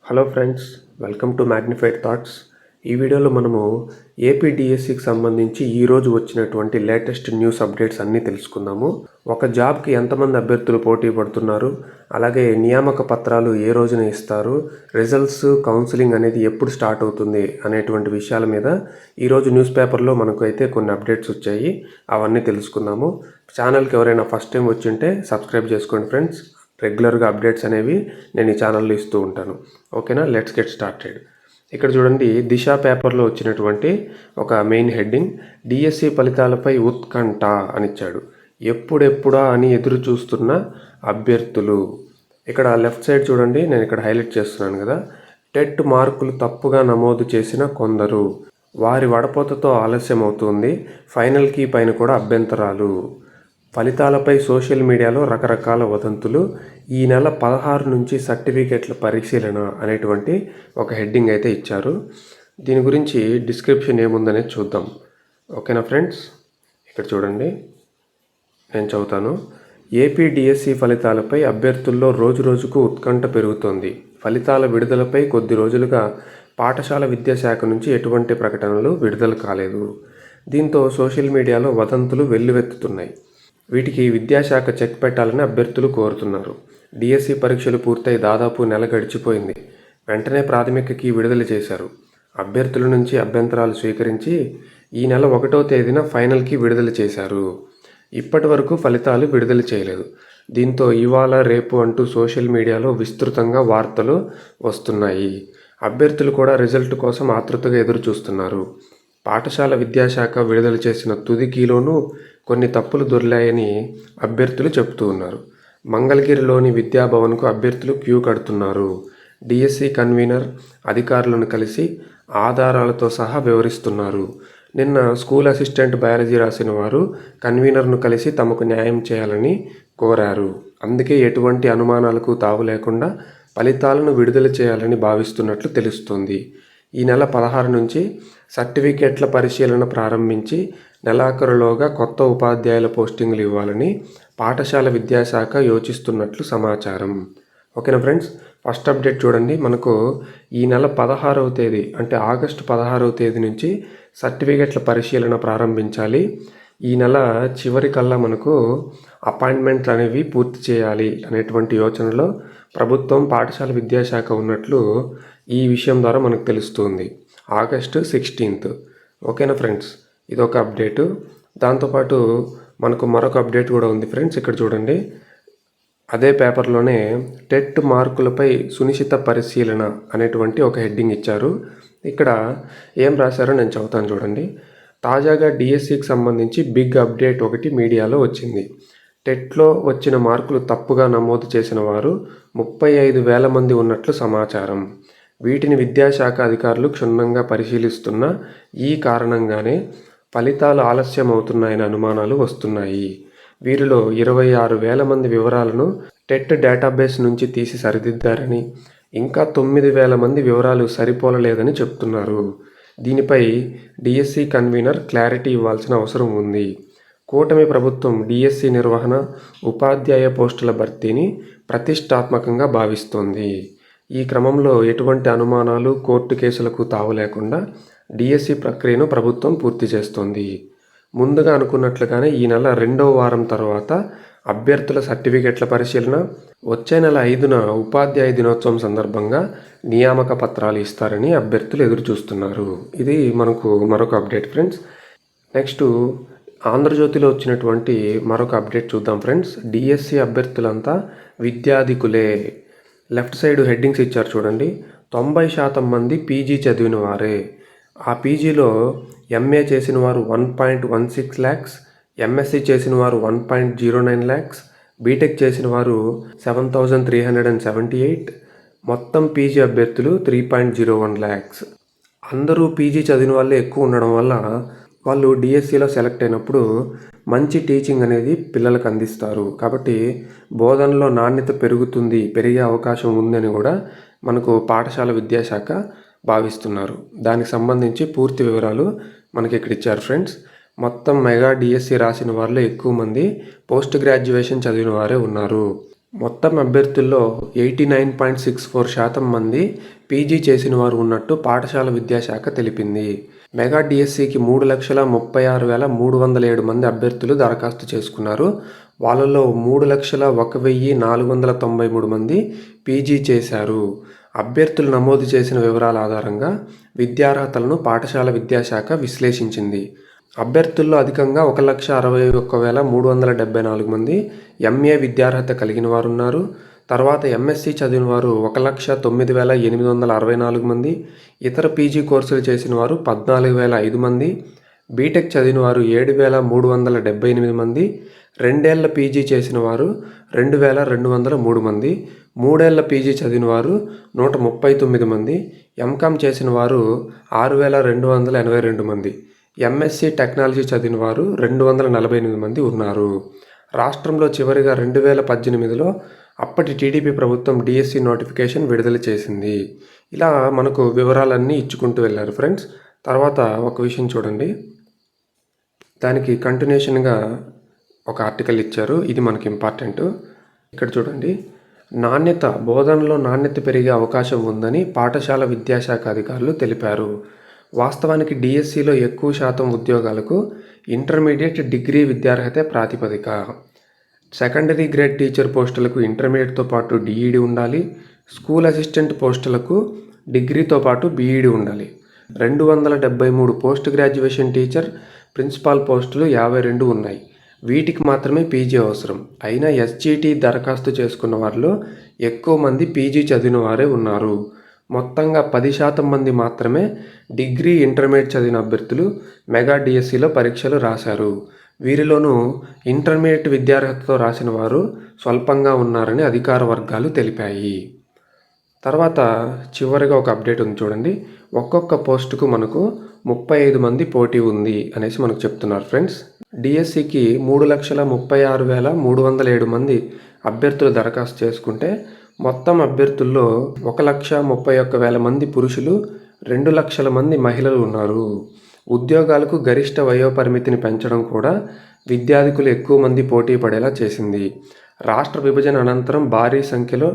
Hello friends, welcome to magnified thoughts. ఈ వీడియోలో మనము ఏపీ డిఎస్సికి సంబంధించి ఈరోజు వచ్చినటువంటి లేటెస్ట్ న్యూస్ అప్డేట్స్ అన్నీ తెలుసుకుందాము. ఒక జాబ్కి ఎంతమంది అభ్యర్థులు పోటీ పడుతున్నారు, అలాగే నియామక పత్రాలు ఏ రోజున ఇస్తారు, రిజల్ట్స్ కౌన్సిలింగ్ అనేది ఎప్పుడు స్టార్ట్ అవుతుంది అనేటువంటి విషయాల మీద ఈరోజు న్యూస్ పేపర్లో మనకు అయితే కొన్ని అప్డేట్స్ వచ్చాయి. అవన్నీ తెలుసుకుందాము. ఛానల్కి ఎవరైనా ఫస్ట్ టైం వచ్చింటే సబ్స్క్రైబ్ చేసుకోండి ఫ్రెండ్స్. రెగ్యులర్గా అప్డేట్స్ అనేవి నేను ఈ ఛానల్లో ఇస్తూ ఉంటాను. ఓకేనా, లెట్స్ గెట్ స్టార్టెడ్. ఇక్కడ చూడండి, దిశ పేపర్లో వచ్చినటువంటి ఒక మెయిన్ హెడ్డింగ్, డిఎస్సి ఫలితాలపై ఉత్కంఠ అని ఇచ్చాడు. ఎప్పుడెప్పుడా అని ఎదురు చూస్తున్న అభ్యర్థులు. ఇక్కడ లెఫ్ట్ సైడ్ చూడండి, నేను ఇక్కడ హైలైట్ చేస్తున్నాను కదా, టెట్ మార్కులు తప్పుగా నమోదు చేసిన కొందరు, వారి వడపోతతో ఆలస్యం అవుతుంది, ఫైనల్ కీ పైన కూడా అభ్యంతరాలు, ఫలితాలపై సోషల్ మీడియాలో రకరకాల వదంతులు, ఈ నెల 16 నుంచి సర్టిఫికెట్ల పరిశీలన అనేటువంటి ఒక హెడ్డింగ్ అయితే ఇచ్చారు. దీని గురించి డిస్క్రిప్షన్ ఏముందనేది చూద్దాం. ఓకేనా ఫ్రెండ్స్, ఇక్కడ చూడండి, నేను చదువుతాను. ఏపీ డిఎస్సి ఫలితాలపై అభ్యర్థుల్లో రోజురోజుకు ఉత్కంఠ పెరుగుతోంది. ఫలితాల విడుదలపై కొద్ది రోజులుగా పాఠశాల విద్యాశాఖ నుంచి ఎటువంటి ప్రకటనలు విడుదల కాలేదు. దీంతో సోషల్ మీడియాలో వదంతులు వెల్లువెత్తుతున్నాయి. వీటికి విద్యాశాఖ చెక్ పెట్టాలని అభ్యర్థులు కోరుతున్నారు. డిఎస్సి పరీక్షలు పూర్తయి దాదాపు నెల గడిచిపోయింది. వెంటనే ప్రాథమిక కీ విడుదల చేశారు. అభ్యర్థుల నుంచి అభ్యంతరాలు స్వీకరించి ఈ నెల 1వ తేదీన ఫైనల్ కీ విడుదల చేశారు. ఇప్పటి వరకు ఫలితాలు విడుదల చేయలేదు. దీంతో ఇవాళ రేపు అంటూ సోషల్ మీడియాలో విస్తృతంగా వార్తలు వస్తున్నాయి. అభ్యర్థులు కూడా రిజల్ట్ కోసం ఆతృతగా ఎదురు చూస్తున్నారు. పాఠశాల విద్యాశాఖ విడుదల చేసిన తుది కీలోనూ కొన్ని తప్పులు దొర్లాయని అభ్యర్థులు చెబుతూ ఉన్నారు. మంగళగిరిలోని విద్యాభవన్కు అభ్యర్థులు క్యూ కడుతున్నారు. డిఎస్సి కన్వీనర్ అధికారులను కలిసి ఆధారాలతో సహా వివరిస్తున్నారు. నిన్న స్కూల్ అసిస్టెంట్ బయాలజీ రాసిన వారు కన్వీనర్ను కలిసి తమకు న్యాయం చేయాలని కోరారు. అందుకే ఎటువంటి అనుమానాలకు తావు లేకుండా ఫలితాలను విడుదల చేయాలని భావిస్తున్నట్లు తెలుస్తోంది. ఈ నెల 16 నుంచి సర్టిఫికెట్ల పరిశీలన ప్రారంభించి నెలాఖరులోగా కొత్త ఉపాధ్యాయుల పోస్టింగ్లు ఇవ్వాలని పాఠశాల విద్యాశాఖ యోచిస్తున్నట్లు సమాచారం. ఓకేనా ఫ్రెండ్స్, ఫస్ట్ అప్డేట్ చూడండి. మనకు ఈ నెల 16వ తేదీ అంటే ఆగస్టు 16వ తేదీ నుంచి సర్టిఫికెట్ల పరిశీలన ప్రారంభించాలి. ఈ నెల చివరి కల్లా మనకు అపాయింట్మెంట్లు అనేవి పూర్తి చేయాలి అనేటువంటి యోచనలో ప్రభుత్వం, పాఠశాల విద్యాశాఖ ఉన్నట్లు ఈ విషయం ద్వారా మనకు తెలుస్తుంది. August 16th. ఓకేనా ఫ్రెండ్స్, ఇదొక అప్డేటు. దాంతోపాటు మనకు మరొక అప్డేట్ కూడా ఉంది ఫ్రెండ్స్. ఇక్కడ చూడండి, అదే పేపర్లోనే టెట్ మార్కులపై సునిశ్చిత పరిశీలన అనేటువంటి ఒక హెడ్డింగ్ ఇచ్చారు. ఇక్కడ ఏం రాశారో నేను చదువుతాను చూడండి. తాజాగా డిఎస్సికి సంబంధించి బిగ్ అప్డేట్ ఒకటి మీడియాలో వచ్చింది. టెట్లో వచ్చిన మార్కులు తప్పుగా నమోదు చేసిన వారు 35,000 మంది ఉన్నట్లు సమాచారం. వీటిని విద్యాశాఖ అధికారులు క్షుణ్ణంగా పరిశీలిస్తున్న ఈ కారణంగానే ఫలితాలు ఆలస్యం అవుతున్నాయని అనుమానాలు వస్తున్నాయి. వీరిలో 26,000 మంది వివరాలను టెట్ డేటాబేస్ నుంచి తీసి సరిదిద్దారని, ఇంకా 9,000 మంది వివరాలు సరిపోలలేదని చెప్తున్నారు. దీనిపై డిఎస్సి కన్వీనర్ క్లారిటీ ఇవ్వాల్సిన అవసరం ఉంది. కూటమి ప్రభుత్వం డిఎస్సి నిర్వహణ, ఉపాధ్యాయ పోస్టుల భర్తీని ప్రతిష్టాత్మకంగా భావిస్తోంది. ఈ క్రమంలో ఎటువంటి అనుమానాలు, కోర్టు కేసులకు తావు లేకుండా డిఎస్సి ప్రక్రియను ప్రభుత్వం పూర్తి చేస్తోంది. ముందుగా అనుకున్నట్లుగానే ఈ నెల 2వ వారం తర్వాత అభ్యర్థుల సర్టిఫికెట్ల పరిశీలన, వచ్చే నెల 5న ఉపాధ్యాయ దినోత్సవం సందర్భంగా నియామక పత్రాలు ఇస్తారని అభ్యర్థులు ఎదురు చూస్తున్నారు. ఇది మనకు మరొక అప్డేట్ ఫ్రెండ్స్. నెక్స్ట్ ఆంధ్రజ్యోతిలో వచ్చినటువంటి మరొక అప్డేట్ చూద్దాం ఫ్రెండ్స్. డిఎస్సి అభ్యర్థులంతా విద్యాధికులే. లెఫ్ట్ సైడ్ హెడ్డింగ్స్ ఇచ్చారు చూడండి. 90% మంది పీజీ చదివిన వారే. ఆ పీజీలో ఎంఏ చేసిన వారు 1.16 lakhs, ఎంఎస్సి చేసిన వారు 1.09 lakhs, బీటెక్ చేసిన వారు 7,378, మొత్తం పీజీ అభ్యర్థులు 3.01 lakhs. అందరూ పీజీ చదివిన వాళ్ళే ఎక్కువ ఉండడం వల్ల వాళ్ళు డిఎస్సిలో సెలెక్ట్ అయినప్పుడు మంచి టీచింగ్ అనేది పిల్లలకు అందిస్తారు. కాబట్టి బోధనలో నాణ్యత పెరిగే అవకాశం ఉందని కూడా మనకు పాఠశాల విద్యాశాఖ భావిస్తున్నారు. దానికి సంబంధించి పూర్తి వివరాలు మనకి ఇక్కడ ఇచ్చారు ఫ్రెండ్స్. మొత్తం మెగా డిఎస్సి రాసిన వారిలో ఎక్కువ మంది పోస్ట్ గ్రాడ్యుయేషన్ చదివిన వారే ఉన్నారు. మొత్తం అభ్యర్థుల్లో 89.64% మంది పీజీ చేసిన వారు ఉన్నట్టు పాఠశాల విద్యాశాఖ తెలిపింది. మెగా డిఎస్సికి 3,36,307 మంది అభ్యర్థులు దరఖాస్తు చేసుకున్నారు. వాళ్ళలో 3,01,493 మంది పీజీ చేశారు. అభ్యర్థులు నమోదు చేసిన వివరాల ఆధారంగా విద్యార్హతలను పాఠశాల విద్యాశాఖ విశ్లేషించింది. అభ్యర్థుల్లో అధికంగా 1,61,374 మంది ఎంఏ విద్యార్హత కలిగిన వారు ఉన్నారు. తర్వాత ఎంఎస్సి చదివిన వారు 1,09,864 మంది, ఇతర పీజీ కోర్సులు చేసిన వారు 14,005 మంది, బీటెక్ చదివిన వారు 7,378 మంది, 2 ఏళ్ల పీజీ చేసిన వారు 2,203 మంది, 3 ఏళ్ల పీజీ చదివిన వారు 139 మంది, ఎంకామ్ చేసిన వారు 6,282 మంది, ఎంఎస్సి టెక్నాలజీ చదివిన వారు 248 మంది ఉన్నారు. రాష్ట్రంలో చివరిగా 2018లో అప్పటి టీడీపీ ప్రభుత్వం డిఎస్సి నోటిఫికేషన్ విడుదల చేసింది. ఇలా మనకు వివరాలన్నీ ఇచ్చుకుంటూ వెళ్ళారు ఫ్రెండ్స్. తర్వాత ఒక విషయం చూడండి, దానికి కంటిన్యూషన్గా ఒక ఆర్టికల్ ఇచ్చారు. ఇది మనకి ఇంపార్టెంట్. ఇక్కడ చూడండి, బోధనలో నాణ్యత పెరిగే అవకాశం ఉందని పాఠశాల విద్యాశాఖ అధికారులు తెలిపారు. వాస్తవానికి డిఎస్సిలో ఎక్కువ శాతం ఉద్యోగాలకు ఇంటర్మీడియట్, డిగ్రీ విద్యార్హతే ప్రాతిపదిక. సెకండరీ గ్రేడ్ టీచర్ పోస్టులకు ఇంటర్మీడియట్తో పాటు డిఈడి ఉండాలి. స్కూల్ అసిస్టెంట్ పోస్టులకు డిగ్రీతో పాటు బీఈడి ఉండాలి. 273 పోస్ట్ గ్రాడ్యుయేషన్ టీచర్, ప్రిన్సిపాల్ పోస్టులు 52 ఉన్నాయి. వీటికి మాత్రమే పీజీ అవసరం. అయినా ఎస్జీటీ దరఖాస్తు చేసుకున్న వారిలో ఎక్కువ మంది పీజీ చదివిన వారే ఉన్నారు. మొత్తంగా 10% మంది మాత్రమే డిగ్రీ, ఇంటర్మీడియట్ చదివిన అభ్యర్థులు మెగా డిఎస్సిలో పరీక్షలు రాశారు. వీరిలోనూ ఇంటర్మీడియట్ విద్యార్హతతో రాసిన వారు స్వల్పంగా ఉన్నారని అధికార వర్గాలు తెలిపాయి. తర్వాత చివరిగా ఒక అప్డేట్ ఉంది చూడండి, ఒక్కొక్క పోస్టుకు మనకు 35 మంది పోటీ ఉంది అనేసి మనకు చెప్తున్నారు ఫ్రెండ్స్. డిఎస్సికి 3,36,307 మంది అభ్యర్థులు దరఖాస్తు చేసుకుంటే మొత్తం అభ్యర్థుల్లో 1,31,000 మంది పురుషులు, 2 లక్షల మంది మహిళలు ఉన్నారు. ఉద్యోగాలకు గరిష్ట వయోపరిమితిని పెంచడం కూడా విద్యార్థులు ఎక్కువ మంది పోటీ పడేలా చేసింది. రాష్ట్ర విభజన అనంతరం భారీ సంఖ్యలో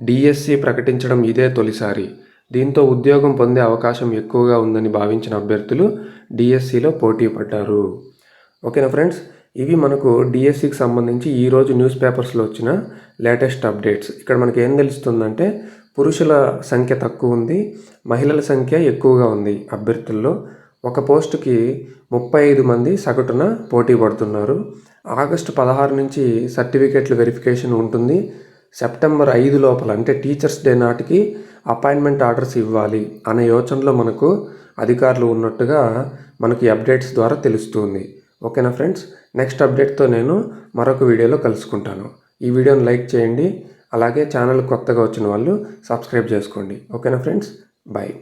డిఎస్సి ప్రకటించడం ఇదే తొలిసారి. దీంతో ఉద్యోగం పొందే అవకాశం ఎక్కువగా ఉందని భావించిన అభ్యర్థులు డిఎస్సిలో పోటీ పడ్డారు. ఓకేనా ఫ్రెండ్స్, ఇవి మనకు డిఎస్సికి సంబంధించి ఈరోజు న్యూస్ పేపర్స్లో వచ్చిన లేటెస్ట్ అప్డేట్స్. ఇక్కడ మనకి ఏం తెలుస్తుందంటే, పురుషుల సంఖ్య తక్కువ ఉంది, మహిళల సంఖ్య ఎక్కువగా ఉంది. అభ్యర్థుల్లో ఒక పోస్టుకి 35 మంది సగటున పోటీ పడుతున్నారు. ఆగస్టు 16 నుంచి సర్టిఫికేట్ల వెరిఫికేషన్ ఉంటుంది. సెప్టెంబర్ 5 లోపల, అంటే టీచర్స్ డే నాటికి అపాయింట్మెంట్ ఆర్డర్స్ ఇవ్వాలి అనే యోచనలో మనకు అధికారులు ఉన్నట్టుగా మనకి అప్డేట్స్ ద్వారా తెలుస్తుంది. ఓకేనా ఫ్రెండ్స్, నెక్స్ట్ అప్డేట్తో నేను మరొక వీడియోలో కలుసుకుంటాను. ఈ వీడియోని లైక్ చేయండి, అలాగే ఛానల్ కొత్తగా వచ్చిన వాళ్ళు సబ్స్క్రైబ్ చేసుకోండి. ఓకేనా ఫ్రెండ్స్, బాయ్.